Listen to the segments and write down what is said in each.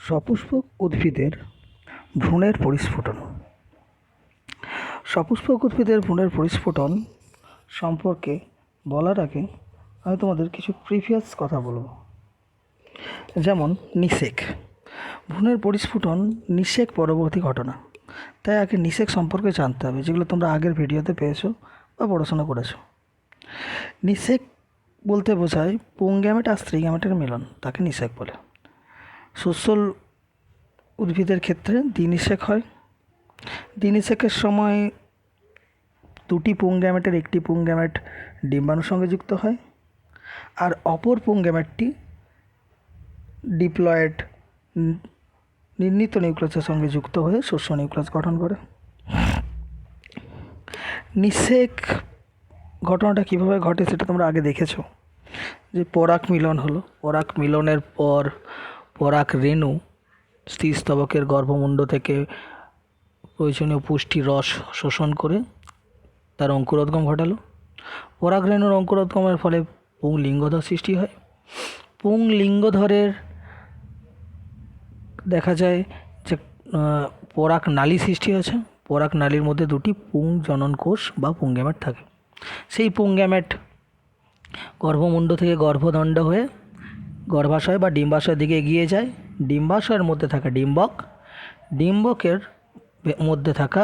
সপুষ্পক উদ্ভিদের ভ্রূণের পরিস্ফুটন। সপুষ্পক উদ্ভিদের ভ্রূণের পরিস্ফুটন সম্পর্কে বলার আগে আমি তোমাদের কিছু প্রিভিয়াস কথা বলবো। যেমন নিষেক, ভ্রূণের পরিস্ফুটন নিষেক পরবর্তী ঘটনা, তাই আগে নিষেক সম্পর্কে জানতে হবে, যেগুলো তোমরা আগের ভিডিওতে পেয়েছো বা পড়াশোনা করেছো। নিষেক বলতে বোঝায় পুংগ্যামেট আর স্ত্রীগ্যামেটের মিলন, তাকে নিষেক বলে। সস্যল উদ্ভিদের ক্ষেত্রে দ্বিনিষেক হয়। দ্বিনিষেকের সময় দুটি পুংগ্যামেটের একটি পুংগ্যামেট ডিম্বাণুর সঙ্গে যুক্ত হয়, আর অপর পুংগ্যামেটটি ডিপ্লয়েড নির্ণীত নিউক্লিয়াসের সঙ্গে যুক্ত হয়ে শস্য নিউক্লিয়াস গঠন করে। নিষেক ঘটনাটা কীভাবে ঘটে সেটা তোমরা আগে দেখেছো, যে পরাগ মিলন হলো, পরাগ মিলনের পর পরাগ রেণু স্ত্রীস্তবকের গর্ভমুণ্ড থেকে প্রয়োজনীয় পুষ্টি রস শোষণ করে তার অঙ্কুরোদ্গম ঘটালো। পরাগ রেণুর অঙ্কুরোদ্গমের ফলে পুংলিঙ্গধর সৃষ্টি হয়। পুংলিঙ্গধরের দেখা যায় যে পরাগ নালী সৃষ্টি হয়েছে। পরাগ নালীর মধ্যে দুটি পুং জনন কোষ বা পুংগ্যামেট থাকে। সেই পুংগ্যামেট গর্ভমুণ্ড থেকে গর্ভদণ্ড হয়ে গর্ভাশয় বা ডিম্বাশয়ের দিকে এগিয়ে যায়। ডিম্বাশয়ের মধ্যে থাকা ডিম্বক, ডিম্বকের মধ্যে থাকা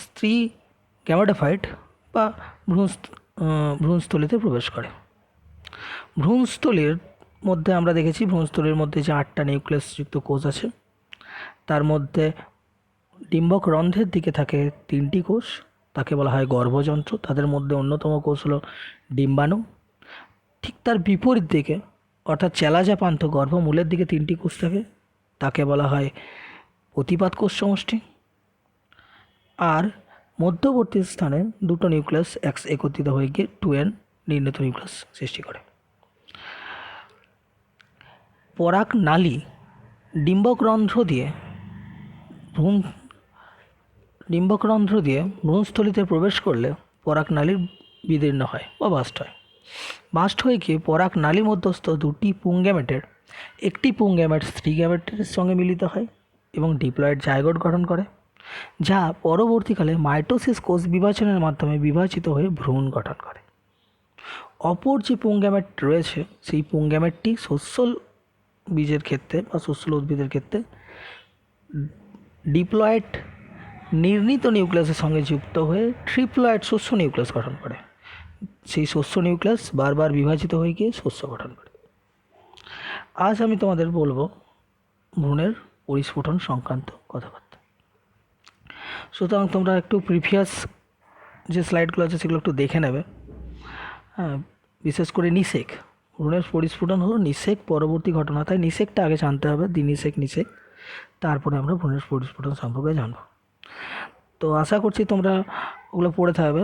স্ত্রী গ্যামেটোফাইট বা ভ্রূণস্থলীতে প্রবেশ করে। ভ্রূণস্থলীর মধ্যে আমরা দেখেছি, ভ্রূণস্থলীর মধ্যে যে 8টা নিউক্লিয়াসযুক্ত কোষ আছে, তার মধ্যে ডিম্বক রন্ধ্রের দিকে থাকে 3টি কোষ, তাকে বলা হয় গর্ভযন্ত্র। তাদের মধ্যে অন্যতম কোষ হলো ডিম্বাণু। ঠিক তার বিপরীত দিকে অর্থাৎ চেলাজাপান্ত গর্ভমূলের দিকে 3টি কোষ থাকে, তাকে বলা হয় প্রতিপাদ কোষ সমষ্টি। আর মধ্যবর্তী স্থানে দুটো নিউক্লিয়াস একত্রিত হয়ে গিয়ে 2n নির্ণীত নিউক্লিয়াস সৃষ্টি করে। পরাগ নালী ডিম্বকরন্ধ্র দিয়ে ভ্রূণস্থলীতে প্রবেশ করলে পরাগ নালীর বিদীর্ণ হয় বা বাস্ট হয়। বাস্ট হয়ে গিয়ে পরাগ নালী মধ্যস্থ দুটি পুংগ্যামেটের একটি পুংগ্যামেট স্ত্রীগ্যামেটের সঙ্গে মিলিত হয় এবং ডিপ্লয়েড জাইগোট গঠন করে, যা পরবর্তীকালে মাইটোসিস কোষ বিভাজনের মাধ্যমে বিভাজিত হয়ে ভ্রূণ গঠন করে। অপর যে পুংগ্যামেট রয়েছে, সেই পুংগ্যামেটটি সস্যল বীজের ক্ষেত্রে বা সস্যল উদ্ভিদের ক্ষেত্রে ডিপ্লয়েড নির্ণীত নিউক্লিয়াসের সঙ্গে যুক্ত হয়ে ট্রিপ্লয়েড শস্য নিউক্লিয়াস গঠন করে। সেই শস্য নিউক্লিয়াস বারবার বিভাজিত হয়ে গিয়ে শস্য গঠন করে। আজ আমি তোমাদের বলবো ভ্রূণের পরিস্ফুটন সংক্রান্ত কথাবার্তা। সুতরাং তোমরা একটু প্রিভিয়াস যে স্লাইডগুলো আছে সেগুলো একটু দেখে নেবে। হ্যাঁ, বিশেষ করে নিষেক, ভ্রূণের পরিস্ফুটন হলো নিষেক পরবর্তী ঘটনা, তাই নিষেকটা আগে জানতে হবে, দ্বিনিষেক নিষেক, তারপরে আমরা ভ্রূণের পরিস্ফুটন সম্পর্কে জানব। তো আশা করছি তোমরা ওগুলো পড়ে থাকবে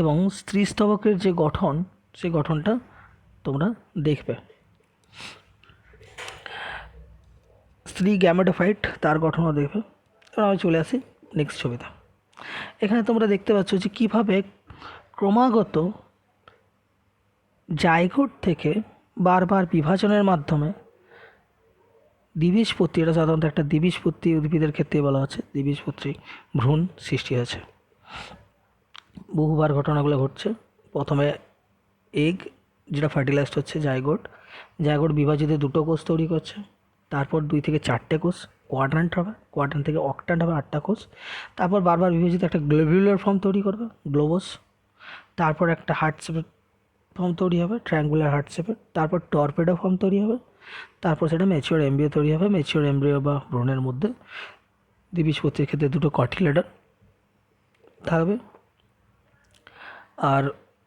এবং স্ত্রীস্তবকের যে গঠন, সেই গঠনটা তোমরা দেখবে। স্ত্রী গ্যামেটোফাইট, তার গঠনও দেখবে। এবার আমি চলে আসি নেক্সট ছবিতে। এখানে তোমরা দেখতে পাচ্ছ যে কীভাবে ক্রমাগত জাইগোট থেকে বারবার বিভাজনের মাধ্যমে দ্বিবীজপত্রী, এটা সাধারণত একটা দ্বিবীজপত্রী উদ্ভিদের ক্ষেত্রে বলা হচ্ছে, দ্বিবীজপত্রী ভ্রূণ সৃষ্টি হয়েছে। বহুবার ঘটনাগুলো ঘটছে। প্রথমে এগ, যেটা ফার্টিলাইজড হচ্ছে, জাইগোট বিভাজিত দুটো কোষ তৈরি করছে, তারপর 2 থেকে 4টে কোষ কোয়াড্রান্ট হবে, কোয়াড্রান্ট থেকে অক্ট্যান্ট হবে, 8টা কোষ, তারপর বারবার বিভাজিত একটা গ্লোবিউলার ফর্ম তৈরি করবে, গ্লোবোস, তারপর একটা হার্ট শেপের ফর্ম তৈরি হবে, ট্রায়াঙ্গুলার হার্ট শেপের, তারপর টর্পেডো ফর্ম তৈরি হবে, তারপর সেটা ম্যাচিওর এমব্রিও তৈরি হবে। ম্যাচিওর এমব্রিও বা ভ্রূণের মধ্যে দ্বিবীজপত্রীর ক্ষেত্রে দুটো কটিলেডন থাকবে, আর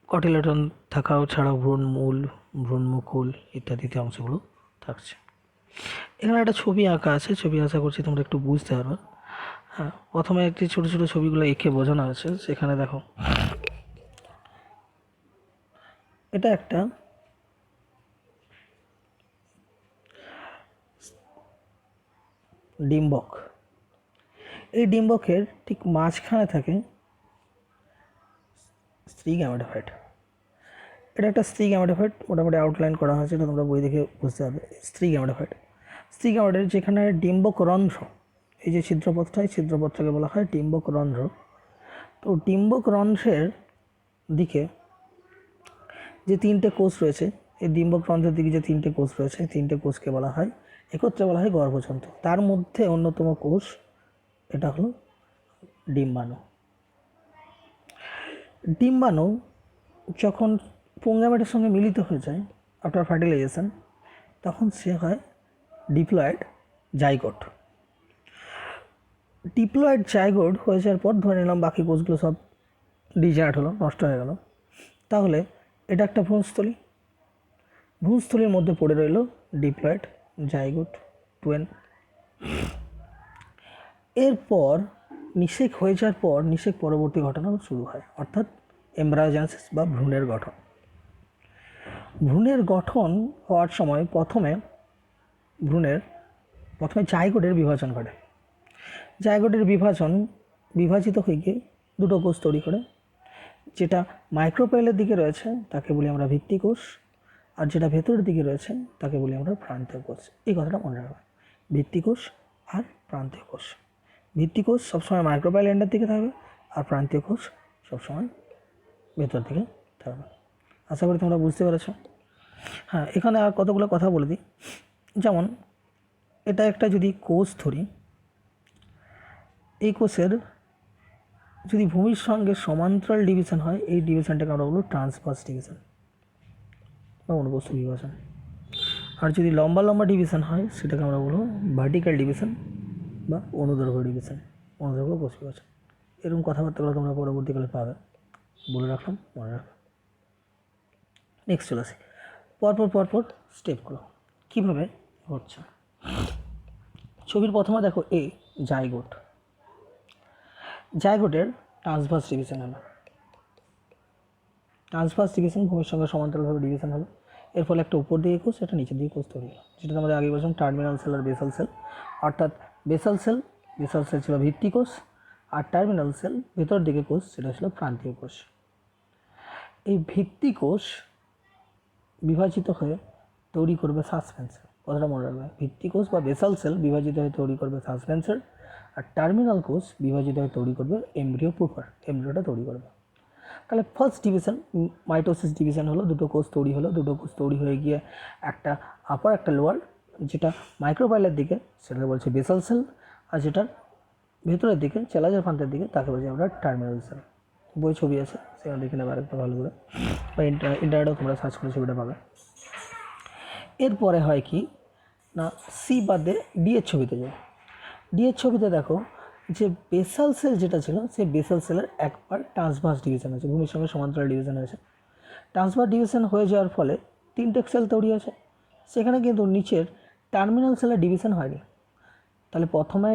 কটিলেডন থাকাও ছাড়াও ভ্রূণমূল, ভ্রূণমুকুল ইত্যাদিতে অংশগুলো থাকছে। এখানে একটা ছবি আঁকা আছে, ছবি আশা করছি তোমরা একটু বুঝতে পারবে। হ্যাঁ, প্রথমে একটি ছোটো ছোটো ছবিগুলো এঁকে বোঝানো আছে। সেখানে দেখো, এটা একটা ডিম্বক। এই ডিম্বকের ঠিক মাঝখানে থাকে স্ত্রী গ্যামেটোফাইট। এটা একটা স্ত্রী গ্যামেটোফাইট, মোটামুটি আউটলাইন করা হয়েছে, এটা তোমরা বই দেখে বুঝতে পারবে। স্ত্রী গ্যামেটোফাইট সি গামেটের যেখানে ডিম্বক রন্ধ্র, এই যে ছিদ্রপথটা, এই ছিদ্রপথটাকে বলা হয় ডিম্বক রন্ধ্র। তো ডিম্বক রন্ধ্রের দিকে যে তিনটে কোষ রয়েছে, এই ডিম্বক রন্ধ্রের দিকে যে তিনটে কোষ রয়েছে, তিনটে কোষকে বলা হয় একত্রে বলা হয় গর্ভযন্ত্র। তার মধ্যে অন্যতম কোষ এটা হলো ডিম্বাণু। ডিম্বাণু যখন পুংগামেটের সঙ্গে মিলিত হয়ে যায় আফটার ফার্টিলাইজেশন, তখন সে হয় ডিপ্লয়েড জাইগোট। ডিপ্লয়েড জাইগোট হয়ে যাওয়ার পর ধরে নিলাম বাকি কোষগুলো সব ডিজেনারেট হলো, নষ্ট হয়ে গেল, তাহলে এটা একটা ভ্রূণস্থলী। ভ্রূণস্থলীর মধ্যে পড়ে রইল ডিপ্লয়েড জাইগোট টুয়েন। এরপর নিষেক হয়ে যাওয়ার পর নিষেক পরবর্তী ঘটনা শুরু হয়, অর্থাৎ এমব্রায়োজেনেসিস বা ভ্রূণের গঠন। ভ্রূণের গঠন হওয়ার সময় প্রথমে জাইগোটের বিভাজন ঘটে। জাইগোটের বিভাজিত হয়ে গিয়ে দুটো কোষ তৈরি করে। যেটা মাইক্রোপাইলের দিকে রয়েছে তাকে বলি আমরা ভিত্তিকোষ, আর যেটা ভেতরের দিকে রয়েছে তাকে বলি আমরা প্রান্তীয় কোষ। এই কথাটা মনে রাখবে, ভিত্তিকোষ আর প্রান্তীয় কোষ। ভিত্তিকোষ সবসময় মাইক্রোপাইল এন্ডের দিকে থাকবে, আর প্রান্তীয় কোষ সবসময় ভেতর দিকে থাকবে। আশা করি তোমরা বুঝতে পেরেছো। হ্যাঁ, এখানে আর কতগুলো কথা বলে দিই। যেমন এটা একটা যদি কোষ ধরি, এই কোষের যদি ভূমির সঙ্গে সমান্তরাল ডিভিশন হয়, এই ডিভিশনটাকে আমরা বলবো ট্রান্সভার্স ডিভিশন বা অনুপ্রস্থ বিভাজন। আর যদি লম্বা লম্বা ডিভিশন হয় সেটাকে আমরা বলবো ভার্টিক্যাল ডিভিশন বা অনুদৈর্ঘ্য ডিভিশন, অনুদৈর্ঘ্য কোষ বিভাজন। এরকম কথাবার্তাগুলো তোমরা পরবর্তীকালে পাবে, বলে রাখলাম, মনে রাখো। নেক্সট চলে আসি পরপর স্টেপগুলো কীভাবে হচ্ছে। ছবির প্রথমে দেখো এ জাইগোট। জাইগোটের ট্রান্সভার্স ডিভিশন হলো, ট্রান্সভার্স ডিভিশন ভূমির সঙ্গে সমান্তরালভাবে ডিভিশন হলো। এর ফলে একটা উপর দিকে কোষ, একটা নিচের দিকে কোষ তৈরি হলো, যেটা আমাদের আগে বলছিলাম টার্মিনাল সেল আর বেসাল সেল। অর্থাৎ বেসাল সেল ছিল ভিত্তিকোষ, আর টার্মিনাল সেল ভেতর দিকে কোষ সেটা ছিল প্রান্তীয় কোষ। এই ভিত্তিকোষ বিভাজিত হয়ে তৈরি করবে সাসপেন্সর, কথাটা মনে রাখবে। ভিত্তিকোষ বা বেসাল সেল বিভাজিত হয়ে তৈরি করবে সাসপেন্সর, আর টার্মিনাল কোষ বিভাজিত হয়ে তৈরি করবে এমব্রিও পুপার, এমব্রিওটা তৈরি করবে। তাহলে ফার্স্ট ডিভিশন মাইটোসিস ডিভিশন হলো, দুটো কোষ তৈরি হলো, দুটো কোষ তৈরি হয়ে গিয়ে একটা আপার একটা লোয়ার, যেটা মাইক্রোপাইলের দিকে সেটাকে বলছে বেসাল সেল, আর যেটার ভেতরের দিকে চেলাজার প্রান্তের দিকে তাকে বলছি আমরা টার্মিনাল সেল। বই ছবি আছে, সেখানে দেখে নেবে আরেকটা ভালো করে, বা ইন্টারনেটেও তোমরা সার্চ করে ছবিটা পাবে। এরপরে হয় কি না, সি বাদে ডি এর ছবিতে যাও। ডি এর ছবিতে দেখো যে বেসাল সেল যেটা ছিল, সেই বেসাল সেলের একবার ট্রান্সভার্স ডিভিশন আছে, ভূমির সঙ্গে সমান্তরাল ডিভিশন হয়েছে। ট্রান্সভার্স ডিভিশন হয়ে যাওয়ার ফলে তিনটে সেল তৈরি আছে, সেখানে কিন্তু নিচের টার্মিনাল সেলের ডিভিশন হয়নি। তাহলে প্রথমে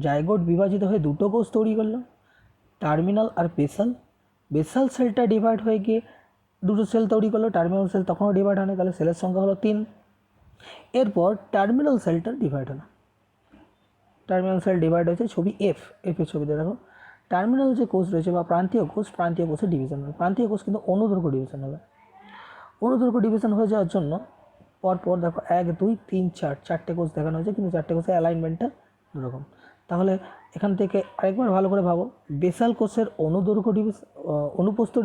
জাইগোট বিভাজিত হয়ে দুটো কোষ তৈরি করলো, টার্মিনাল আর বেসাল সেলটা ডিভাইড হয়ে গিয়ে দুটো সেল তৈরি করলো, টার্মিনাল সেল তখনও ডিভাইড হয়নি, তাহলে সেলের সংখ্যা হলো 3। এরপর টার্মিনাল সেলটা ডিভাইড হলো, টার্মিনাল সেল ডিভাইড হয়েছে, ছবি এফের ছবিতে দেখো টার্মিনাল যে কোষ রয়েছে বা প্রান্তীয় কোষের ডিভিশন হবে। প্রান্তীয় কোষ কিন্তু অনুদৈর্ঘ্য ডিভিশন হবে। অনুদৈর্ঘ্য ডিভিশন হয়ে যাওয়ার জন্য পরপর দেখো 1 2 3 4 চারটে কোষ দেখানো হয়েছে, কিন্তু চারটে কোষের অ্যালাইনমেন্টটা দুরকম। তাহলে এখান থেকে আরেকবার ভালো করে ভাবো, বেসাল কোষের অনুপ্রস্থ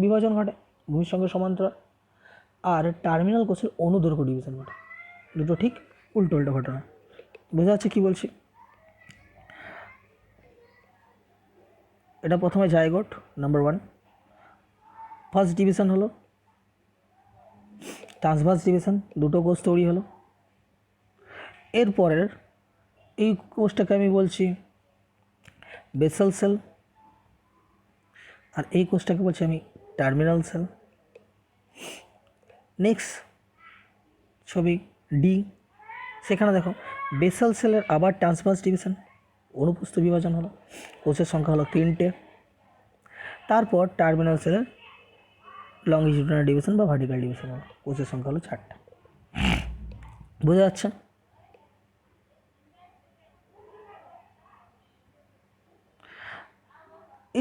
বিভাজন ঘটে ভূমির সঙ্গে সমান্তরাল, আর টার্মিনাল কোষের অনুদৈর্ঘ্য ডিভিশন ঘটে, দুটো ঠিক উল্টো ঘটনা। বোঝা যাচ্ছে কী বলছি? এটা প্রথমে জাইগোট নাম্বার 1, ফার্স্ট ডিভিশন হলো, ট্রান্সভার্স ডিভিশন, দুটো কোষ তৈরি হলো। এরপরের এই কোষটাকে আমি বলছি বেসাল সেল, আর এই কোষটাকে বলছি আমি টার্মিনাল সেল। নেক্সট ছবি ডি, সেখানে দেখো বেসাল সেলের আবার ট্রান্সভার্স ডিভিশন, অনুপ্রস্থ বিভাজন হলো, কোষের সংখ্যা হলো 3টে। তারপর টার্মিনাল সেলের লংজিটিউডিনাল ডিভিশন বা ভার্টিক্যাল ডিভিশন হলো, কোষের সংখ্যা হলো 4টা। বোঝা যাচ্ছে?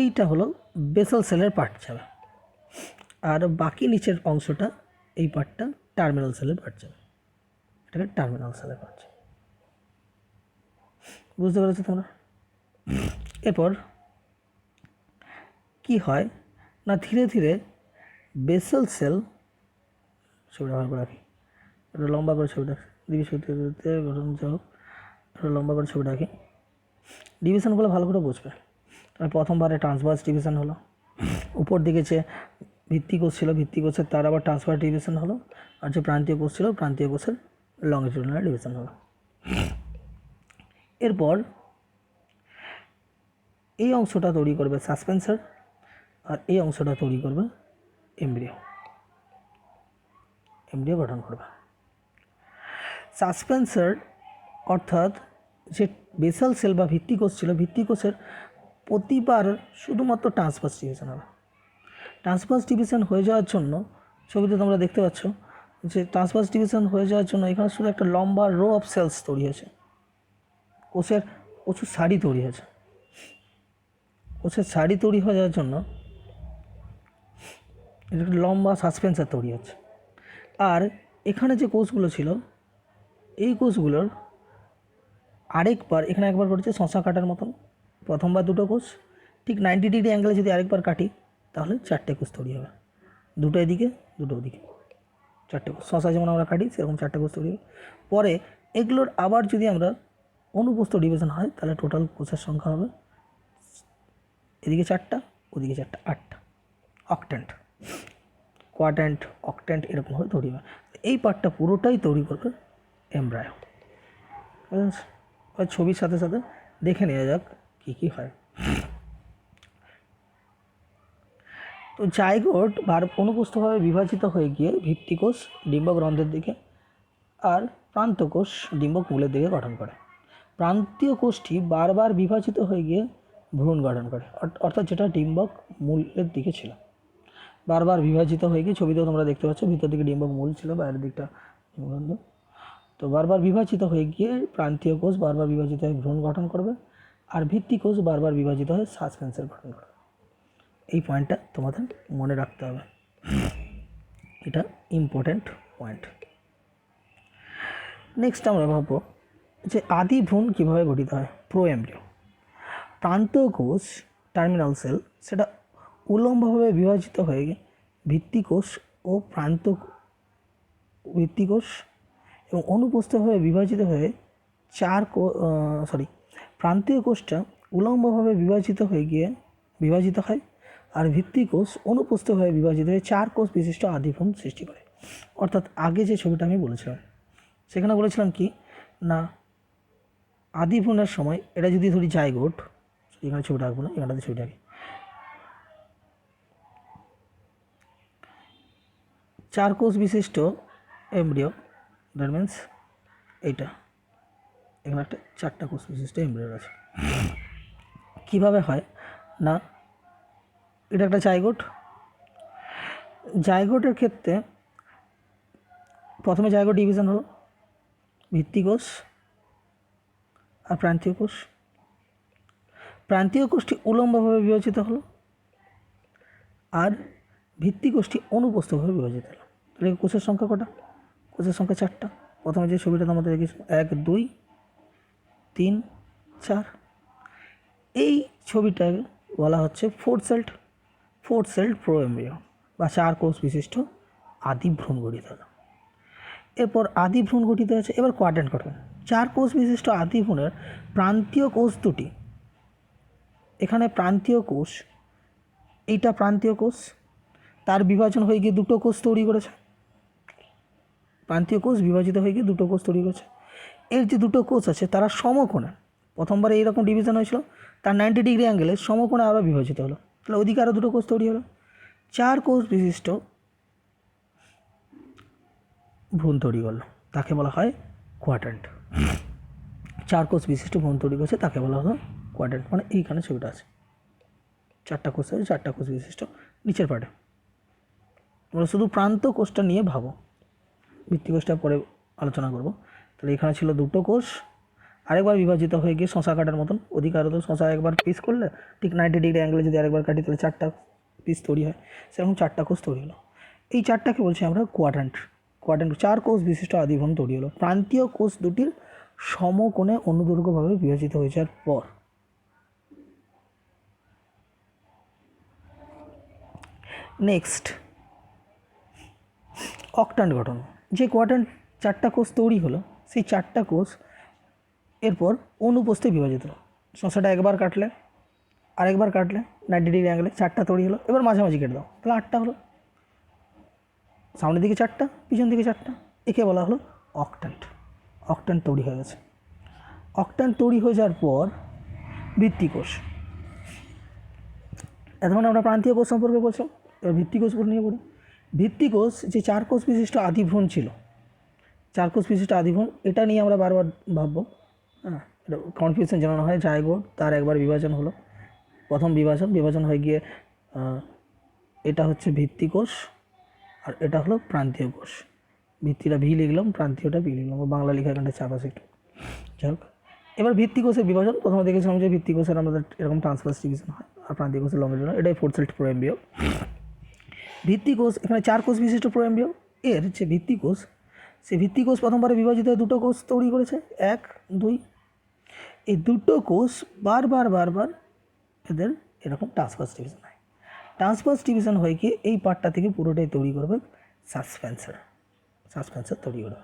এইটা হলো বেসাল সেলের পার্ট যাবে, আর বাকি নিচের অংশটা এই পার্টটা টার্মিনাল সেলের পার্ট যাবে। এটাকে টার্মিনাল সেলে করছে। বুঝতে পেরেছো তোমরা? এরপর কি হয় না, ধীরে ধীরে বেসেল সেল, ছবিটা ভালো করে রাখি, এটা লম্বা করে ছবিটা ডিভিশনতে গঠন যা হোক, এটা লম্বা করে ছবিটা রাখি, ডিভিশনগুলো ভালো করে বুঝবে। প্রথমবারে ট্রান্সভার্স ডিভিশন হলো, উপর দিকে যে ভিত্তি কোষ ছিল, ভিত্তি কোষের তার আবার ট্রান্সভার্স ডিভিশন হলো, আর যে প্রান্তীয় কোষ ছিল প্রান্তীয় কোষের লংজিটিউডিনাল ডিভিশন হলো। এরপর এই অংশটা তৈরি করবে সাসপেন্সার, আর এই অংশটা তৈরি করবে এমব্রিও, এমব্রিও গঠন করবে। সাসপেন্সার অর্থাৎ যে বেসাল সেল বা ভিত্তিকোষ ছিল, ভিত্তিকোষের প্রতিবার শুধুমাত্র ট্রান্সভার্স ডিভিশন হবে। ট্রান্সভার্স ডিভিশন হয়ে যাওয়ার জন্য, ছবিতে তোমরা দেখতে পাচ্ছ যে ট্রান্সভার্স ডিভিশন হয়ে যাওয়ার জন্য এখানে শুধু একটা লম্বা রো অফ সেলস তৈরি হয়েছে, কোষের প্রচুর সারি তৈরি হয়েছে। কোষের সারি তৈরি হয়ে যাওয়ার জন্য এটা একটা লম্বা সাসপেন্সার তৈরি হচ্ছে। আর এখানে যে কোষগুলো ছিল, এই কোষগুলোর আরেকবার এখানে একবার করেছে শশা কাটার মতন, প্রথমবার দুটো কোষ, ঠিক 90 ডিগ্রি অ্যাঙ্গেলে যদি আরেকবার কাটি তাহলে 4টে কোষ তৈরি হবে, দুটো এদিকে দুটো ওদিকে, 4টে কোষ। শশা যেমন আমরা কাটি সেরকম 4টে কোষ তৈরি হবে। পরে এগুলোর আবার যদি আমরা অনুপস্থ ডিভিশন হয় তাহলে টোটাল কোষের সংখ্যা হবে এদিকে 4টা ওদিকে 4টা, 8টা, অক্টেন্ট, কোয়াড্র্যান্ট, অক্টেন্ট এরকমভাবে তৈরি হয়। এই পার্টটা পুরোটাই তৈরি করবে এমব্রায়ো। ছবির সাথে সাথে দেখে নেওয়া যাক কী কী হয়। তো জাইগোট অনুপস্থভাবে বিভাজিত হয়ে গিয়ে ভিত্তিকোষ ডিম্বক রন্ধ্রের দিকে আর প্রান্তকোষ ডিম্বক মূলের দিকে গঠন করে। প্রান্তীয় কোষটি বারবার বিভাজিত হয়ে গিয়ে ভ্রূণ গঠন করে, অর্থাৎ যেটা ডিম্বক মূলের দিকে ছিল, বারবার বিভাজিত হয়ে গিয়ে, ছবিতেও তোমরা দেখতে পাচ্ছ ভিতর দিকে ডিম্বক মূল ছিল, বাইরের দিকটা ডিম্বরন্ধ্র। তো বারবার বিভাজিত হয়ে গিয়ে প্রান্তীয় কোষ বারবার বিভাজিত হয়ে ভ্রূণ গঠন করবে, আর ভিত্তি কোষ বারবার বিভাজিত হয়ে সাসপেন্সার গঠন করবে। এই পয়েন্টটা তোমাদের মনে রাখতে হবে, এটা ইম্পর্ট্যান্ট পয়েন্ট। নেক্সট আমরা ভাববো যে আদি ভ্রূণ কীভাবে গঠিত হয়, প্রো এমব্রিও। প্রান্তীয় কোষ টার্মিনাল সেল সেটা উলম্বভাবে বিভাজিত হয়ে গিয়ে ভিত্তিকোষ ও ভিত্তিকোষ এবং অনুপস্থভাবে বিভাজিত হয়ে প্রান্তীয় কোষটা উলম্বভাবে বিভাজিত হয়, আর ভিত্তিকোষ অনুপস্থভাবে বিভাজিত হয়ে 4 কোষ বিশিষ্ট আদি ভ্রূণ সৃষ্টি করে। অর্থাৎ আগে যে ছবিটা আমি বলেছিলাম, সেখানে বলেছিলাম কি না, আদি ভ্রূণের সময় এটা যদি ধরি জাইগোট, এখানে ছবিটা আঁকবো না, এখানটাতে ছবিটা আঁকি, 4 কোষ বিশিষ্ট এমব্রিও, দ্যাট মিন্স এইটা, এখানে একটা 4টা কোষ বিশিষ্ট এমব্রিও আছে। কীভাবে হয় না, এটা একটা জাইগোট, জাইগোটের ক্ষেত্রে প্রথমে জাইগোট ডিভিশন হলো ভিত্তিকোষ আর প্রান্তীয় কোষ। প্রান্তীয় কোষটি উলম্বভাবে বিভাজিত হলো আর ভিত্তিকোষটি অনুপস্থভাবে বিভাজিত হলো। তাহলে কোষের সংখ্যা কটা? কোষের সংখ্যা 4টা। প্রথমে যে ছবিটা তোমাদের দেখেছি 1 2 3 4, এই ছবিটাকে বলা হচ্ছে ফোর্থ সেলড প্রো এমব্রিও বা 4 কোষ বিশিষ্ট আদি ভ্রূণ গঠিত হলো। এরপর আদি ভ্রূণ গঠিত হয়েছে, এবার কোয়াড্র্যান্ট গঠন। 4 কোষ বিশিষ্ট আদি ভ্রূণের প্রান্তীয় কোষ দুটি, এখানে প্রান্তীয় কোষ, এইটা প্রান্তীয় কোষ, তার বিভাজন হয়ে গিয়ে দুটো কোষ তৈরি করেছে, প্রান্তীয় কোষ বিভাজিত হয়ে গিয়ে দুটো কোষ তৈরি করেছে। এর যে দুটো কোষ আছে তারা সমকোণে, প্রথমবারে এইরকম ডিভিশন হয়েছিল, তার 90 ডিগ্রি অ্যাঙ্গেলে সমকোণে আরও বিভাজিত হলো, তাহলে ওইদিকে আরও দুটো কোষ তৈরি হলো। 4 কোষ বিশিষ্ট ভ্রূণ তৈরি করলো, তাকে বলা হয় কোয়াড্র্যান্ট। 4 কোষ বিশিষ্ট ভ্রূণ তৈরি করছে, তাকে বলা হলো কোয়াড্র্যান্ট। মানে এইখানে ছবিটা আছে, 4টা কোষ আছে, 4টা কোষ বিশিষ্ট। নিচের পার্টে আমরা শুধু প্রান্ত কোষটা নিয়ে ভাবো, ভিত্তিকোষটা পরে আলোচনা করব। তাহলে এখানে ছিল দুটো কোষ, আরেকবার বিভাজিত হয়ে গিয়ে শশা কাটার মতন, ওদিকে আরও তো শশা একবার পিস করলে ঠিক 90 ডিগ্রি অ্যাঙ্গেলে যদি আরেকবার কাটি তাহলে 4টা পিস তৈরি হয়, সেরকম 4টা কোষ তৈরি হলো। এই 4টাকে বলছি আমরা কোয়াড্র্যান্ট। কোয়াড্রেন্ট 4 কোষ বিশিষ্ট আদিভ্রূণ তৈরি হলো। প্রান্তীয় কোষ দুটির সমকোণে অনুদৈর্ঘ্যভাবে বিভাজিত হয়ে যাওয়ার পর নেক্সট অক্ট্যান্ট গঠন। যে কোয়াড্রেন্ট 4টা কোষ তৈরি হলো, সেই 4টা কোষ এরপর অনুপস্থে বিভাজিত হলো। শসাটা একবার কাটলে, আরেকবার কাটলে 90 ডিগ্রি অ্যাঙ্গেলে 4টা তৈরি হলো। এবার মাঝামাঝি কেটে দাও, তাহলে 8টা হলো। সামনের দিকে 4টা, পিছন দিকে 4টা, একে বলা হলো অক্ট্যান্ট। অক্ট্যান্ট তৈরি হয়ে গেছে। অক্ট্যান্ট তৈরি হয়ে যাওয়ার পর ভিত্তিকোষ। এতক্ষণ আমরা প্রান্তীয় কোষ সম্পর্কে বলছিলাম, এবার ভিত্তিকোষ নিয়ে পড়ি। ভিত্তিকোষ যে 4 কোষ বিশিষ্ট আদিভ্রূণ ছিল, 4 কোষ বিশিষ্ট আদিভ্রূণ, এটা নিয়ে আমরা বারবার ভাববো। হ্যাঁ, এটা কনফিউশন জানানো হয়। জাইগোট, তার একবার বিভাজন হলো, প্রথম বিভাজন হয়ে গিয়ে এটা হচ্ছে ভিত্তিকোষ আর এটা হলো প্রান্তীয় কোষ। ভিত্তিটা ভি লিখলাম, প্রান্তীয়টা বি লিখলাম, বাংলা লেখা এখানটা চাপ আছে একটু। যাই হোক, এবার ভিত্তিকোষের বিভাজন প্রথমে দেখেছিলাম যে ভিত্তিকোষের আমাদের এরকম ট্রান্সভার্স ডিভিশন হয়, আর প্রান্তীয় কোষের লংজিটিউড, এটাই 4 সেলড প্রোএমব্রিও। ভিত্তিকোষ এখানে 4 কোষ বিশিষ্ট প্রোএমব্রিও। এর যে ভিত্তিকোষ, সেই ভিত্তিকোষ প্রথমবারে বিভাজিত হয়ে 2টো কোষ তৈরি করেছে, 1, 2। এই 2টো কোষ বারবার এদের এরকম ট্রান্সভার্স ডিভিশন হয়। ট্রান্সভার্স ডিভিশন হয়ে গিয়ে এই পার্টটা থেকে পুরোটাই তৈরি করবে সাসপেন্সার তৈরি করবে।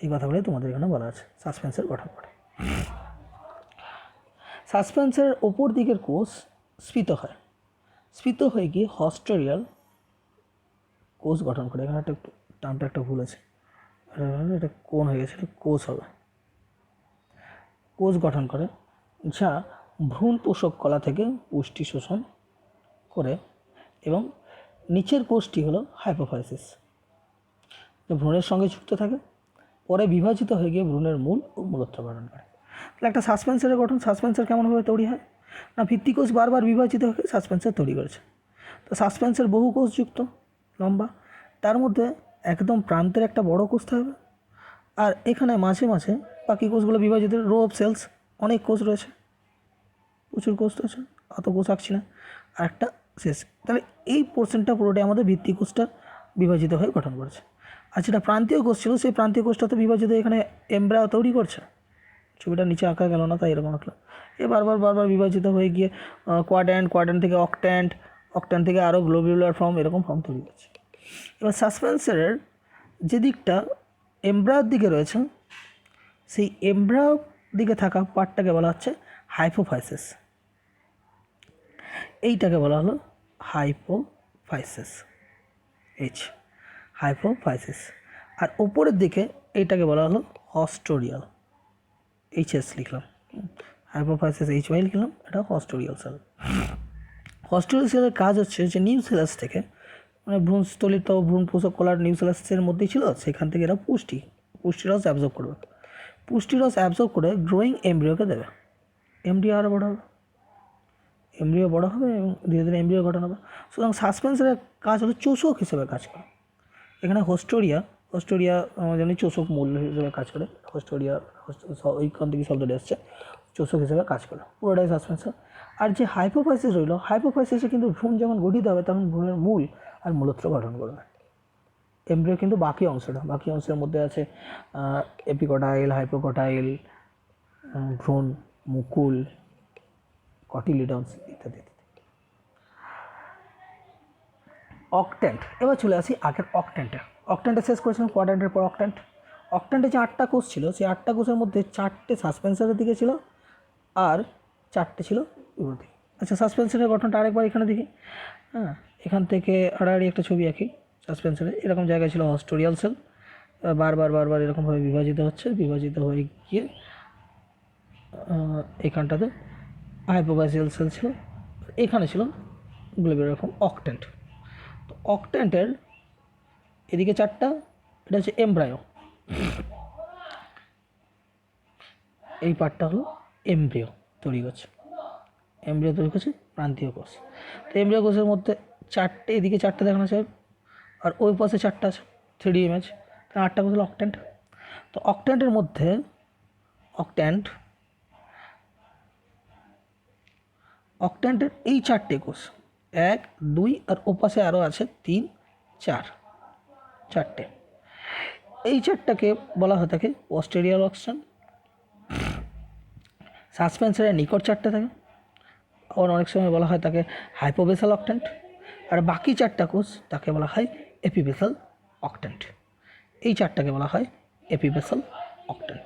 এই কথাগুলো তোমাদের এখানে বলা আছে, সাসপেন্সার গঠন করে। সাসপেন্সারের ওপর দিকের কোষ স্ফীত হয়, স্ফীত হয়ে গিয়ে হস্টেরিয়াল কোষ গঠন করে। এখানে একটা টার্মটা একটা ভুল আছে, এটা কোণ হয়ে গেছে, কোষ হবে। কোষ গঠন করে, যা ভ্রূণ পোষক কলা থেকে পুষ্টি শোষণ করে, এবং নিচের কোষটি হলো হাইপোফাইসিস, ভ্রূণের সঙ্গে যুক্ত থাকে, পরে বিভাজিত হয়ে গিয়ে ভ্রূণের মূল ও মূলত্র গঠন করে। তাহলে একটা সাসপেন্সারের গঠন, সাসপেন্সার কেমনভাবে তৈরি হয় না, ভিত্তিকোষ বারবার বিভাজিত হয়ে সাসপেন্সার তৈরি করেছে। তো সাসপেন্সার বহু কোষযুক্ত, লম্বা, তার মধ্যে একদম প্রান্তের একটা বড় কোষ থাকবে, আর এখানে মাঝে মাঝে বাকি কোষগুলো বিভাজিত, রো অফ সেলস, অনেক কোষ রয়েছে, প্রচুর কোষ রয়েছে, অত কোষ আঁকছি না, আর একটা শেষ। তাহলে এই পোর্শনটা পুরোটাই আমাদের ভিত্তিকোষটা বিভাজিত হয়ে গঠন করেছে। আর যেটা প্রান্তীয় কোষ ছিল, সেই প্রান্তীয় কোষটা তো বিভাজিত হয়ে এখানে এমব্রায়ো তৈরি করছে। ছবিটা নিচে আঁকা গেল না, তাই এরকম আঁকলাম। এ বারবার বিভাজিত হয়ে গিয়ে কোয়াড্র্যান্ট থেকে অক্ট্যান্ট থেকে আরও গ্লোবিউলার ফর্ম, এরকম ফর্ম তৈরি করছে। এবার সাসপেন্সারের যে দিকটা এমব্রায়োর দিকে রয়েছে, সেই এমব্রায়োর দিকে থাকা পার্টটাকে বলা হচ্ছে হাইপোফাইসিস। এইটাকে বলা হলো হাইপোফাইসিস, হাইপোফাইসিস। আর ওপরের দিকে এইটাকে বলা হলো হস্টোরিয়াল, HS লিখলাম, হাইপোফাইসিস HY লিখলাম, এটা হস্টোরিয়াল সেল। হস্টোরিয়াল সেলের কাজ হচ্ছে যে নিউক্লিয়াস থেকে, মানে ভ্রূণস্থলিত ভ্রূণ পোষক কলার নিউক্লিয়াসের মধ্যেই ছিল, সেখান থেকে এরা পুষ্টিরস অ্যাবজর্ব করবে। পুষ্টিরস অ্যাবজর্ব করে গ্রোয়িং এমব্রিওকে দেবে। এমব্রিও আরও বড় হবে, এমব্রিও বড় হবে এবং ধীরে ধীরে এমব্রিও গঠন হবে। সুতরাং সাসপেন্সারের কাজ হলো চোষক হিসেবে কাজ করে। এখানে হস্টোরিয়া যেমন চোষক মূল হিসেবে কাজ করে, ওইখান থেকে শব্দটা এসছে, চোষক হিসেবে কাজ করে, পুরোটাই সাসপেন্সার। আর যে হাইপোফাইসিস রইল, হাইপোফাইসিসে কিন্তু ভ্রূণ যখন গঠিত হবে তখন ভ্রূণের মূল আর মূলত্র গঠন করবে। এমব্রিও কিন্তু বাকি অংশের মধ্যে আছে এপিকটাইল, হাইপোকটাইল, ভ্রূণ, মুকুল, কটিলিডন্স ইত্যাদি। অক্ট্যান্ট, এবার চলে আসি আগের অক্ট্যান্টে শেষ করেছিলাম কোয়াড্র্যান্টের পর অক্ট্যান্টে যে 8টা কোষ ছিল, সেই 8টা কোষের মধ্যে 4টে সাসপেন্সারের দিকে ছিল আর 4টে ছিল ইউরোর দিকে। আচ্ছা, সাসপেন্সারের গঠনটা আরেকবার এখানে দেখি। হ্যাঁ, এখান থেকে আড়াআড়ি একটা ছবি আঁকি। সাসপেন্সারে এরকম জায়গায় ছিল হস্টোরিয়াল সেল, বারবার এরকমভাবে বিভাজিত হয়ে গিয়ে এখানটাতে হাইপোফাইসিয়াল সেল ছিল, এখানে ছিল গ্লোবিউলার ফর্ম অক্ট্যান্ট। তো অক্ট্যান্টের এদিকে 4টা, এটা হচ্ছে এমব্রায়ো, এই পার্টটা হলো এমব্রিও তৈরি করছে, প্রান্তীয় কোষ। তো এমব্রিও কোষের মধ্যে 4টে, এদিকে 4টে দেখানো আছে, আর ওই পাশে 4টা আছে, 3D ইমেজ, তাই 8টা কোষ হলো অক্ট্যান্ট। তো অক্ট্যান্টের মধ্যে অক্ট্যান্টের এই 4টে কোষ, 1, 2, আর ওপাশে আরও আছে 3, 4, 4টে। এই চারটাকে বলা হয়ে থাকে পস্টেরিয়র অক্সিন। সাসপেন্সারের নিকট চারটা থাকে, আবার অনেক সময় বলা হয় তাকে হাইপোবেসাল অক্টেন্ট। আর বাকি চারটা কোষ তাকে বলা হয় এপিবেসাল অক্টেন্ট। এই চারটাকে বলা হয় এপিবেসাল অক্টেন্ট।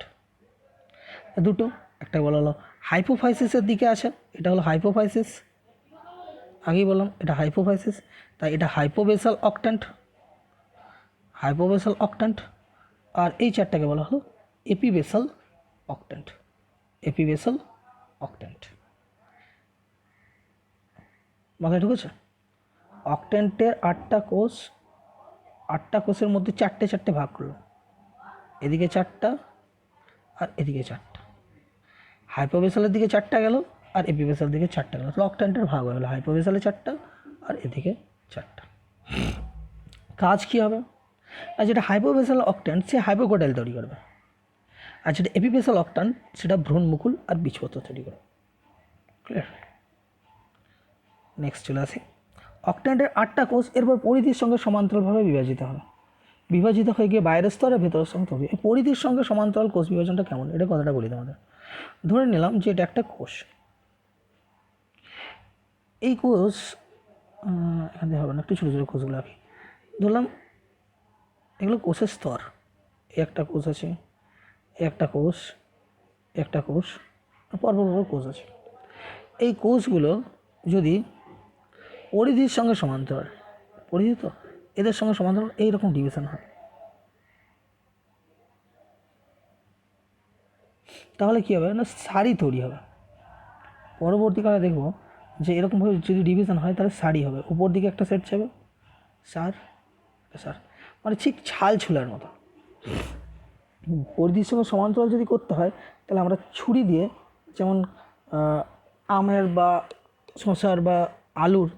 দুটো, একটা বলা হলো হাইপোফাইসিসের দিকে আছে, এটা হলো হাইপোফাইসিস, আগেই বললাম এটা হাইপোফাইসিস, তাই এটা হাইপোবেসাল অক্টেন্ট, হাইপোবেসাল অক্টেন্ট। আর এই চারটাকে বলা হলো এপিবেসাল অক্টেন্ট, এপিবেসাল অক্টেন্ট। মাথায় ঢুকেছে? অক্টেন্টের আটটা কোষের মধ্যে চারটে ভাগ করলো, এদিকে চারটা আর এদিকে চারটা, হাইপোবেসালের দিকে চারটা গেল আর এপিবেসালের দিকে চারটা গেল, তাহলে অক্টেন্টের ভাগ হয়ে গেলো, হাইপোবেসালে চারটা আর এদিকে চারটা। কাজ কী হবে? আর যেটা হাইপোবেসাল অক্টেন্ট সে হাইপোকোটাইল তৈরি করবে, আর যেটা এপিবেসাল অক্টেন্ট সেটা ভ্রূণ মুকুল আর বীজপত্র তৈরি করবে। ক্লিয়ার? নেক্সট চলে আসি, অক্টেন্টের আটটা কোষ এরপর পরিধির সঙ্গে সমান্তরালভাবে বিভাজিত হবে, বিভাজিত হয়ে গিয়ে বাইরের স্তর আর ভেতরের সঙ্গে তৈরি। এই পরিধির সঙ্গে সমান্তরাল কোষ বিভাজনটা কেমন, এটা কথাটা বলি তোমাদের। ধরে নিলাম যে এটা একটা কোষ, এই কোষ এখানে হবে না, একটু ছোটো ছোটো কোষগুলো আঁকি। ধরলাম এগুলো কোষের স্তর, একটা কোষ আছে, একটা কোষ, একটা কোষ, পরপর কোষ আছে। এই কোষগুলো যদি পরিধির সঙ্গে সমান্তরাল, পরিধি তো এদের সঙ্গে সমান্তরাল এইরকম ডিভিশন হয়, তাহলে কী হবে না, সারি তৈরি হবে। পরবর্তীকালে দেখব যে এরকমভাবে যদি ডিভিশন হয় তাহলে সারি হবে, উপর দিকে একটা সেট যাবে, সার সার, মানে ঠিক ছাল ছুলার মতো। পরিধির সঙ্গে সমান্তরাল যদি করতে হয় তাহলে আমরা ছুরি দিয়ে, যেমন আমের বা শসার বা আলুর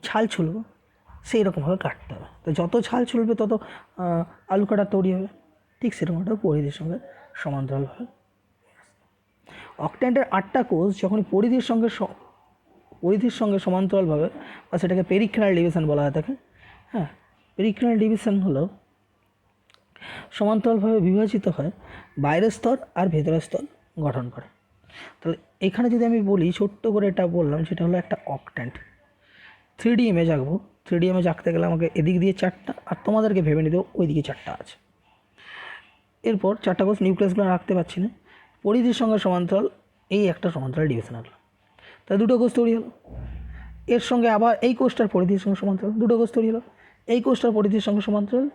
ছাল ছুলব সেই রকমভাবে কাটতে হবে, তো যত ছাল ছুলবে তত আলু কাটা তৈরি হবে। ঠিক সেরকম একটা পরিধির সঙ্গে সমান্তরালভাবে। অক্টেন্টের আটটা কোষ যখন পরিধির সঙ্গে সমান্তরালভাবে, বা সেটাকে পেরিক্লিনাল ডিভিশন বলা হয় থাকে। হ্যাঁ, পেরিক্লিনাল ডিভিশন হলো সমান্তরালভাবে বিভাজিত হয়, বাইরের স্তর আর ভেতরের স্তর গঠন করে। তাহলে এখানে যদি আমি বলি ছোট্ট করে, এটা বললাম সেটা হলো একটা অক্টেন্ট। 3D ইমেজ আঁকবো, 3D ইমেজ আঁকতে গেলে আমাকে এদিক দিয়ে চারটা, আর তোমাদেরকে ভেবে নিতে ওই দিকে চারটা আছে। এরপর চারটা কোষ, নিউক্লিয়াসগুলো রাখতে পারছি না, পরিধির সঙ্গে সমান্তরাল, এই একটা সমান্তরাল ডিভিশন হলো, তাই দুটো কোষ তৈরি হলো। এর সঙ্গে আবার এই কোষটার পরিধির সঙ্গে সমান্তরাল, দুটো কোষ তৈরি হলো। এই কোষটার পরিধির সঙ্গে সমান্তরাল,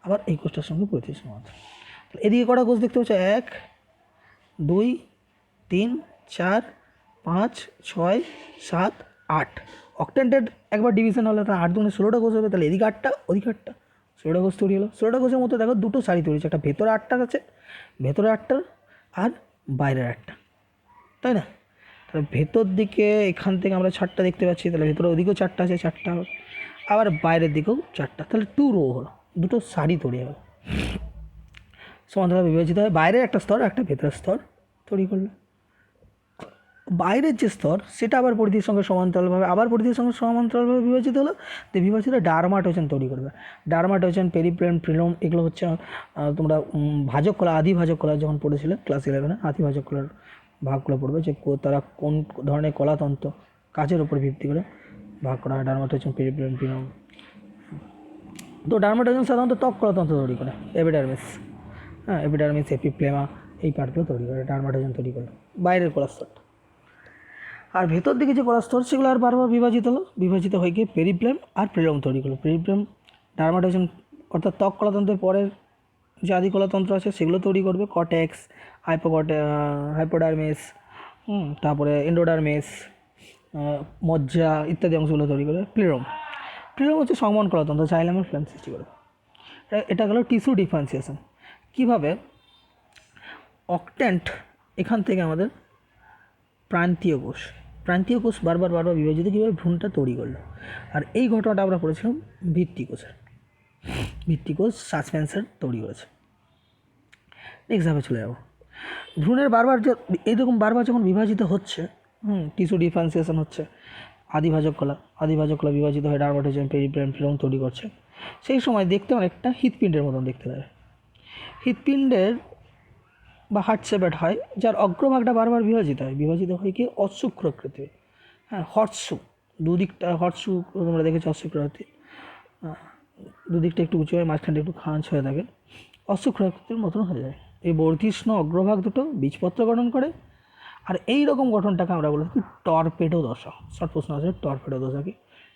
আবার এই কোষটার সঙ্গে পরিধির সমান্তরাল। এদিকে কটা কোষ দেখতে পাচ্ছ? 1 2 3 4 5 6 7 8। অক্টেন্টের একবার ডিভিশন হলে তার 8 দুগুণে 16টা কোষ হবে, তাহলে এদিকে 8টা ওদিকে 8টা, 16টা কোষ তৈরি হলো। 16টা কোষের মধ্যে দেখো দুটো সারি তৈরি হচ্ছে, একটা ভেতরে 8টা আছে, ভেতরে 8টা আর বাইরের 8টা, তাই না? তাহলে ভেতর দিকে এখান থেকে আমরা 4টা দেখতে পাচ্ছি, তাহলে ভেতরে ওদিকেও 4টা আছে, 4টা আবার বাইরের দিকেও 4টা, তাহলে 2 রো হলো, দুটো সারি তৈরি হলো, সমান্তরাল বিভাজিত হয়। বাইরের একটা স্তর, একটা ভেতরের স্তর তৈরি করলো। বাইরের যে স্তর সেটা আবার পরিধির সঙ্গে সমান্তরালভাবে, আবার পরিধির সঙ্গে সমান্তরালভাবে বিভাজিত হলো, তো বিভাজিত ডার্মাটোজেন তৈরি করবে। ডার্মাটোজেন, পেরিপ্লেম, ফ্রিলোম, এগুলো হচ্ছে তোমরা ভাজক কলা, আদি ভাজক কলা যখন পড়েছিলে ক্লাস 11-এ, আদি ভাজক কলার ভাগগুলো পড়বে, যে তারা কোন ধরনের কলাতন্ত্র কাজের উপর ভিত্তি করে ভাগ করা হয়, ডার্মাটোজেন, পেরিপ্লেম, ফ্রিলোম। তো ডার্মাটোজেন সাধারণত ত্বক কলাতন্ত্র তৈরি করে, এপিডার্মিস, হ্যাঁ এপিডার্মিস, এপিপ্লেমা, এই পার্টগুলো তৈরি করে ডার্মাটোজেন তৈরি করে, বাইরের কলাস্তরটা। আর ভেতর দিকে যে কলাস্তর সেগুলো আর বারবার বিভাজিত হয়ে গিয়ে পেরিপ্লেম আর ফ্রিলোম তৈরি করলো। পেরিপ্লেম ডার্মাটোজেন অর্থাৎ ত্বক কলাতন্ত্রের পরের যে আদি কলাতন্ত্র আছে সেগুলো তৈরি করবে, কটেক্স, হাইপোডার্মিস, তারপরে এন্ডোডার্মিস, মজ্জা ইত্যাদি অংশগুলো তৈরি করে ফ্রিলোম। ফ্রিলোম হচ্ছে সংবহন কলাতন্ত্র, জাইলামের ফ্লেম সৃষ্টি করে। এটা গেল টিস্যু ডিফারেন্সিয়েশন। কীভাবে অক্টেন্ট এখান থেকে আমাদের প্রান্তীয় কোষ বারবার বিভাজিত কীভাবে ভ্রূণটা তৈরি করলো। আর এই ঘটনাটা আমরা পড়েছিলাম ভিত্তি কোষ সাসপেন্সার তৈরি করেছে। নেক্সট ধাপে চলে যাব। ভ্রূণের এইরকম বারবার যখন বিভাজিত হচ্ছে, টিস্যু ডিফারেন্সিয়েশন হচ্ছে, আদিভাজক কলা বিভাজিত হয়ে ডার্মাটোজেন, পেরিপ্লেম, ফ্রিলোম তৈরি করছে, সেই সময় দেখতে অনেকটা হৃৎপিণ্ডের মতন দেখতে লাগে। হৃৎপিণ্ডের বা হার্ট শেপেড হয়, যার অগ্রভাগটা বারবার বিভাজিত হয় কি অশুক্রাকৃতি। হ্যাঁ, হর্সু, দুদিকটা হর্সু তোমরা দেখেছো অশুক্রাকৃতি, দুদিকটা একটু উঁচু হয়, মাঝখানটা একটু খাঁজ হয়ে থাকে, অশুক্রাকৃতির মতন হয়ে যায়। এই বর্ধিষ্ণু অগ্রভাগ দুটো বীজপত্র গঠন করে, আর এই রকম গঠনটাকে আমরা বলে থাকি টর্পেডো দশা। শর্ট প্রশ্ন আছে টর্পেডো দশা কি,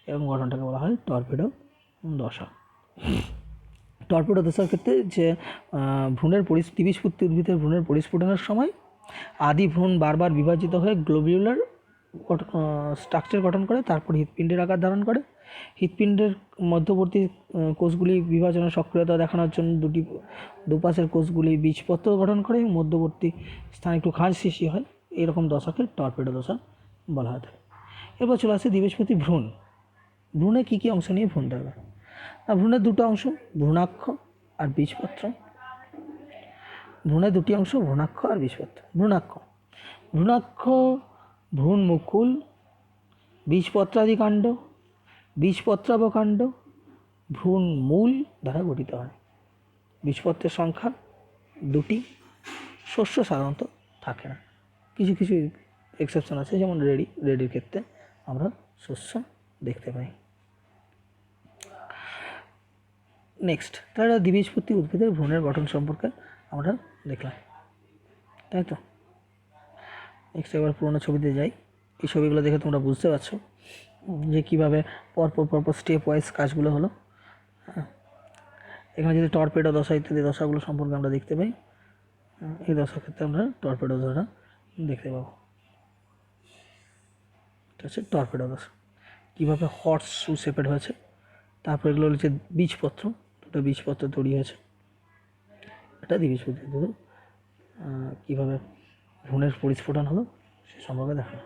এরকম গঠনটাকে বলা হয় টর্পেডো দশা। টর্পেডো দশার ক্ষেত্রে যে ভ্রূণের দ্বিবীজপত্রী উদ্ভিদের ভ্রূণের পরিস্ফুটনের সময় আদি ভ্রূণ বারবার বিভাজিত হয়ে গ্লোবিউলার স্ট্রাকচার গঠন করে, তারপর হৃৎপিণ্ডের আকার ধারণ করে। হৃৎপিণ্ডের মধ্যবর্তী কোষগুলি বিভাজনের সক্রিয়তা দেখানোর জন্য দুপাশের কোষগুলি বীজপত্র গঠন করে, মধ্যবর্তী স্থানে একটু খাঁজ সৃষ্টি হয়। এরকম দশাকে টর্পেডো দশা বলা হয়ে থাকে। এরপর চলে আসে দ্বিবীজপত্রী ভ্রূণ। ভ্রূণে কী কী অংশ নিয়ে ভ্রূণ থাকবে? ভ্রূণের দুটো অংশ, ভ্রূণাক্ষ আর বীজপত্র। ভ্রূণের দুটি অংশ, ভ্রূণাক্ষ আর বীজপত্র। ভ্রূণাক্ষ ভ্রূণ মুকুল, বীজপত্রাদি কাণ্ড, বীজপত্রাবকাণ্ড, ভ্রূণ মূল দ্বারা গঠিত হয়। বীজপত্রের সংখ্যা 2টি। শস্য সাধারণত থাকে না, কিছু কিছু এক্সেপশন আছে, যেমন রেডির ক্ষেত্রে আমরা শস্য দেখতে পাই। নেক্সট, তাহলে দ্বিবীজপত্রী উদ্ভিদের ভ্রূণের গঠন সম্পর্কে আমরা দেখলাম, তাই তো। নেক্সট এবার পুরোনো ছবিতে যাই। এই ছবিগুলো দেখে তোমরা বুঝতে পারছো যে কীভাবে পরপর স্টেপ ওয়াইজ কাজগুলো হলো। এখানে যদি টর্পেডো দশা ইত্যাদি দশাগুলো সম্পর্কে আমরা দেখতে পাই, এই দশার ক্ষেত্রে আমরা টর্পেডো দশা দেখতে পাবো। এটা হচ্ছে টর্পেডো দশা, কীভাবে হর্স শু শেপেড হয়েছে। তারপর এগুলো হচ্ছে বীজপত্র, দুটো বীজপত্র তৈরি হয়েছে। এটা দ্বিবীজপত্রী উদ্ভিদ কীভাবে ভ্রূণের পরিস্ফুটন হলো সে সম্পর্কে দেখানো।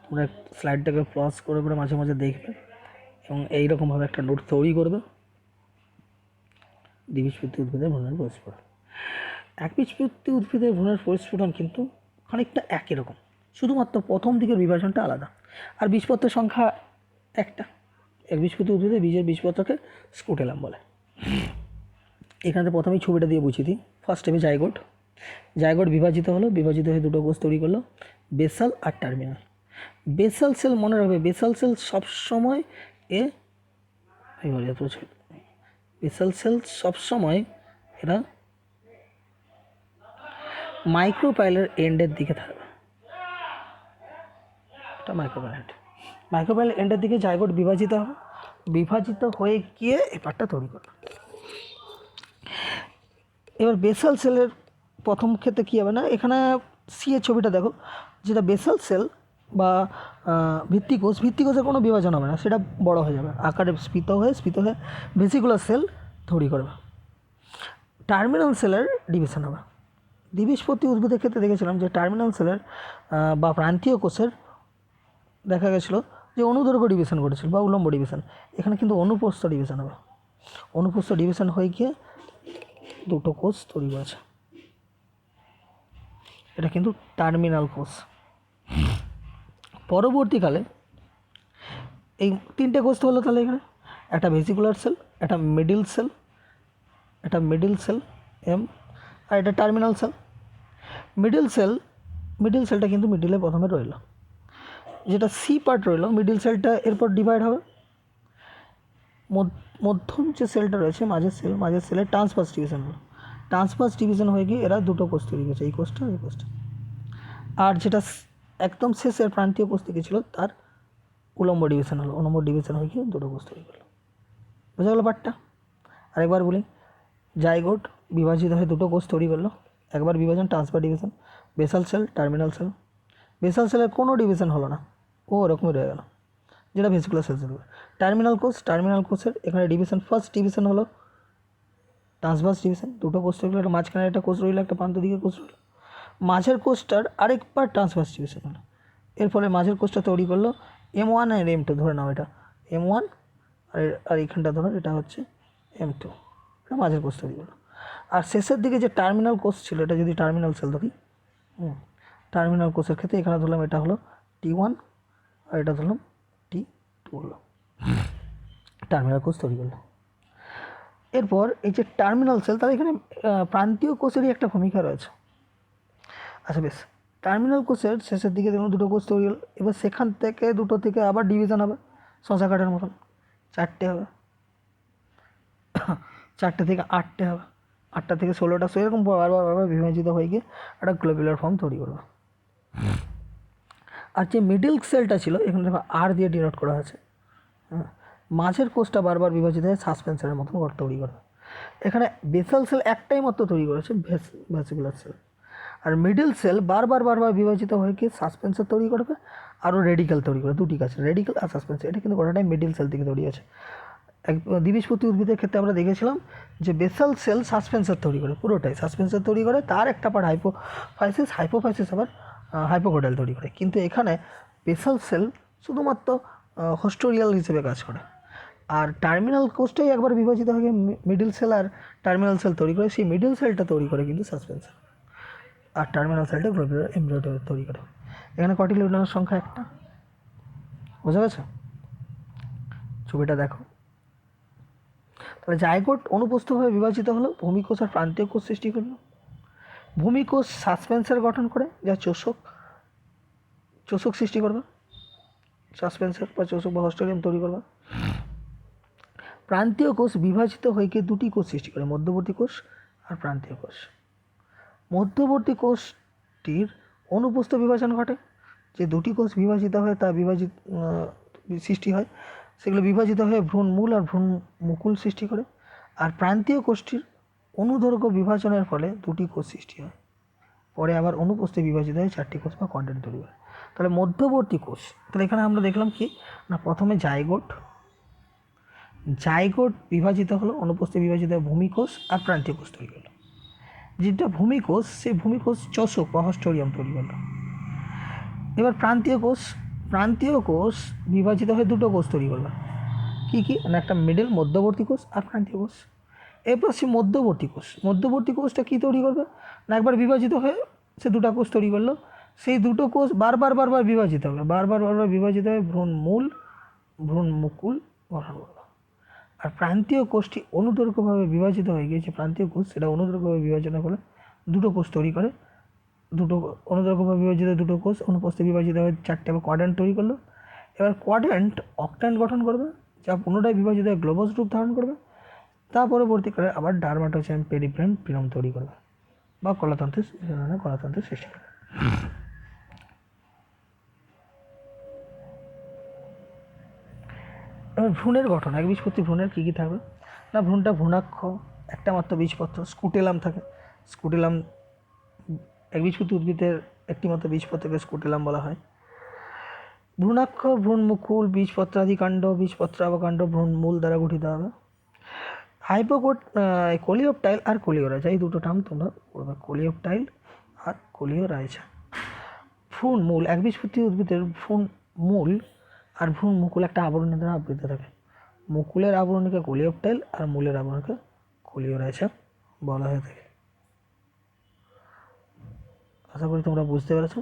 তোমরা স্লাইডটাকে পজ করে করে মাঝে মাঝে দেখবে এবং এইরকমভাবে একটা নোট তৈরি করবে। দ্বিবীজপত্রী উদ্ভিদের ভ্রূণের পরিস্ফুটন। একবীজপত্রী উদ্ভিদের ভ্রূণের পরিস্ফুটন কিন্তু খানিকটা একই রকম, শুধুমাত্র প্রথম দিকের বিভাজনটা আলাদা। আর বীজপত্রের সংখ্যা একটা। একবীজপত্রী উদ্ভিদের বীজপত্রকে স্কুটেলাম বলে। এখানে প্রথমেই ছবিটা দিয়ে বুঝিয়ে দিই। ফার্স্ট স্টেপে জাইগোট বিভাজিত হয়ে দুটো কোষ তৈরি করলো, বেসাল আর টার্মিনাল। বেসাল সেল মনে রাখবে, বেসাল সেল সবসময় এরা মাইক্রোপাইলের এন্ডের দিকে থাকবে। এটা মাইক্রোপাইলের এন্ডের দিকে জাইগোট বিভাজিত হয়ে গিয়ে এই পার্টটা তৈরি করবে। এবার বেসাল সেলের প্রথম ক্ষেত্রে কী হবে না, এখানে সি এর ছবিটা দেখো, যেটা বেসাল সেল বা ভিত্তিকোষের কোনো বিভাজন হবে না, সেটা বড় হয়ে যাবে, আকারে স্ফীত হয়ে ভেসিকুলার সেল তৈরি করবে। টার্মিনাল সেলের ডিভিশন হবে। দ্বিবীজপত্রী উদ্ভিদের ক্ষেত্রে দেখেছিলাম যে টার্মিনাল সেলের বা প্রান্তীয় কোষের দেখা গেছিলো যে অনুদৈর্ঘ্য ডিভিশন ঘটেছিল বা উলম্ব ডিভিশন। এখানে কিন্তু অনুপ্রস্থ ডিভিশন হবে। অনুপ্রস্থ ডিভিশন হয়ে গিয়ে দুটো কোষ তৈরি করেছে। এটা কিন্তু টার্মিনাল কোষ। পরবর্তীকালে এই তিনটে কোষ হলো, তাহলে এখানে একটা ভেসিকুলার সেল, একটা মিডিল সেল এম, আর এটা টার্মিনাল সেল। মিডিল সেলটা কিন্তু মিডিলে প্রথমে রইল, যেটা সি পার্ট রইল। মিডিল সেলটা এরপর ডিভাইড হবে। মধ্যম যে সেলটা রয়েছে মাঝের সেলের ট্রান্সভার্স ডিভিশন হয়ে গিয়ে এরা দুটো কোষ তৈরি করেছে, এই কোষটা। আর যেটা একদম শেষের প্রান্তীয় কোষ থেকে ছিল তার উলম্ব ডিভিশন হয়ে গিয়ে দুটো কোষ তৈরি করলো। বোঝা গেল পার্টটা? আরেকবার বলি, জাইগোট বিভাজিত হয়ে দুটো কোষ তৈরি করলো। একবার বিভাজন, transfer division, basal cell, terminal cell. Basal সেলের কোনো ডিভিশন হলো না, ও ওরকমই রয়ে গেল, যেটা ভেসিকুলার সেল হবে। টার্মিনাল কোষের এখানে ডিভিশন, ফার্স্ট ডিভিশন হলো ট্রান্সভার্স ডিভিশন, দুটো কোষ তৈরি হলো, মাঝখানে একটা কোষ রইল, একটা প্রান্ত দিকে কোষ রইল। মাঝের কোষটার আরেকবার ট্রান্সভার্স ডিভিশন হলো। এর ফলে মাঝের কোষটা তৈরি করলো M1 আর M2, ধরে নাও এটা M1 আর এইখানটা ধরো এটা হচ্ছে M2, এটা মাঝের কোষ তৈরি করলো। আর শেষের দিকে যে টার্মিনাল কোষ ছিল, এটা যদি টার্মিনাল সেল ধরি, টার্মিনাল কোষের ক্ষেত্রে এখানে ধরলাম এটা হলো T1 আর এটা ধরলাম T2 হলো। টার্মিনাল কোষ তৈরি করলো। এরপর এই যে টার্মিনাল সেল, তাহলে এখানে প্রান্তীয় কোষেরই একটা ভূমিকা রয়েছে। আচ্ছা বেশ, টার্মিনাল কোষের শেষের দিকে দেখুন দুটো কোষ তৈরি হলো। এবার সেখান থেকে দুটো থেকে আবার ডিভিশন হবে শশা কাটার মতন, 4টে হবে, 4টে থেকে 8টে হবে, 8টা থেকে 16টা, সেরকম বারবার বিভাজিত হয়ে গিয়ে একটা গ্লোবুলার ফর্ম তৈরি করবে। আর যে মিডিল সেলটা ছিল এখানে দেখো আর দিয়ে ডিনোট করা আছে, হ্যাঁ, মাঝের কোষটা বারবার বিভাজিত হয়ে সাসপেন্সারের মতন ঘর তৈরি করবে। এখানে বেসাল সেল একটাই মাত্র তৈরি করেছে, ভেসিকুলার সেল। আর মিডিল সেল বারবার বিভাজিত হয়ে গিয়ে সাসপেন্সার তৈরি করবে, আরও রেডিক্যাল তৈরি করে, দুটি কাজ, রেডিক্যাল আর সাসপেন্সার। এটা কিন্তু গোটাটাই মিডিল সেল থেকে তৈরি আছে। এক দ্বিবীজপত্রী উদ্ভিদের ক্ষেত্রে আমরা দেখেছিলাম যে বেসাল সেল সাসপেন্সার তৈরি করে, পুরোটাই সাসপেন্সার তৈরি করে, তার একটা পার্ট হাইপোফাইসিস আবার হাইপোকোডাল তৈরি করে। কিন্তু এখানে বেসাল সেল শুধুমাত্র হোস্টোরিয়াল হিসেবে কাজ করে। আর টার্মিনাল কোষটাই একবার বিভাজিত হয়ে মিডিল সেল আর টার্মিনাল সেল তৈরি করে, সেই মিডিল সেলটা তৈরি করে কিন্তু সাসপেন্সার, আর টার্মিনাল সেলটা গ্লোবুলার এমব্রিও তৈরি করে। এখানে কটি লিউনার সংখ্যা? একটা। বোঝা গেছে? ছবিটা দেখো। তাহলে জাইগোট অনুপস্থভাবে বিভাজিত হলো, ভূমিকোষ আর প্রান্তীয় কোষ সৃষ্টি করলো। ভূমিকোষ সাসপেন্সার গঠন করে, যা চোষক সৃষ্টি করবে, সাসপেন্সার বা চোষক বা হস্টোরিয়াম তৈরি করবে। প্রান্তীয় কোষ বিভাজিত হয়ে গিয়ে দুটি কোষ সৃষ্টি করে, মধ্যবর্তী কোষ আর প্রান্তীয় কোষ। মধ্যবর্তী কোষটির অনুপস্থ বিভাজন ঘটে, যে দুটি কোষ বিভাজিত হয় তা সৃষ্টি হয়, সেগুলো বিভাজিত হয়ে ভ্রূণমূল আর ভ্রূণমুকুল সৃষ্টি করে। আর প্রান্তীয় কোষটির অনুদৈর্ঘ্য বিভাজনের ফলে দুটি কোষ সৃষ্টি হয়, পরে আবার অনুপস্থে বিভাজিত হয়ে 4টি কোষ বা কন্ডেন্ট তৈরি হয়। তাহলে মধ্যবর্তী কোষ, তাহলে এখানে আমরা দেখলাম কি না, প্রথমে জাইগোট বিভাজিত হলো, অনুপস্থে বিভাজিত হয়ে ভূমিকোষ আর প্রান্তীয় কোষ তৈরি হলো। যেটা ভূমিকোষ, সেই ভূমিকোষ চোষক বা হস্টোরিয়াম তৈরি করলো। এবার প্রান্তীয় কোষ বিভাজিত হয়ে দুটো কোষ তৈরি করলো, কী না, একটা মধ্যবর্তী কোষ আর প্রান্তীয় কোষ। এরপর সে মধ্যবর্তী কোষটা কী তৈরি করবে না, একবার বিভাজিত হয়ে সে দুটো কোষ তৈরি করলো, সেই দুটো কোষ বারবার বিভাজিত হবে, বারবার বিভাজিত হয়ে ভ্রূণমুকুল গঠন করলো। আর প্রান্তীয় কোষটি অনুদৈর্ঘ্যভাবে বিভাজিত হয়ে গিয়েছে, প্রান্তীয় কোষ সেটা অনুদৈর্ঘ্যভাবে বিভাজনের ফলে দুটো কোষ তৈরি করে, দুটো অনুদৈর্ঘ্যভাবে বিভাজিত দুটো কোষ অনুপস্থে বিভাজিত হয়ে 4টে কোয়াড্র্যান্ট তৈরি করলো। এবার কোয়াড্র্যান্ট অক্ট্যান্ট গঠন করবে, যা পুনরায় বিভাজিত হয়ে গ্লোবাস রূপ ধারণ করবে। তা পরবর্তীকালে আবার ডার্মাটোসাইম পেরিপ্রেম পিলম তৈরি করবে বা কলাতন্ত্রের সৃষ্টি করবে। এবার ভ্রূণের গঠন, একবীজপত্রী ভ্রূণের কী থাকবে না, ভ্রূণটা ভ্রূণাক্ষ, একটা মাত্র বীজপত্র, স্কুটেলাম থাকে। স্কুটেলাম একবীজপত্রী উদ্ভিদের একটি মাত্র বীজপত্রকে স্কুটেলাম বলা হয়। ভ্রূণাক্ষ, ভ্রূণমুকুল, বীজপত্রাদিকাণ্ড, বীজপত্রাবকাণ্ড ভ্রূণমূল দ্বারা গঠিত হবে। কোলিওপ্টাইল আর কোলিওরাইজা, এই দুটো টার্ম তোমরা পড়বে, কোলিওপ্টাইল আর কোলিওরাইজা। ভ্রূণমূল, একবীজপত্রী উদ্ভিদের ভ্রূণমূল আর ভ্রূণমুকুল একটা আবরণের দ্বারা আবৃত থাকে। মুকুলের আবরণীকে কোলিওপ্টাইল আর মূলের আবরণকে কোলিওরাইজা বলা হয়ে থাকে। আশা করি তোমরা বুঝতে পেরেছো।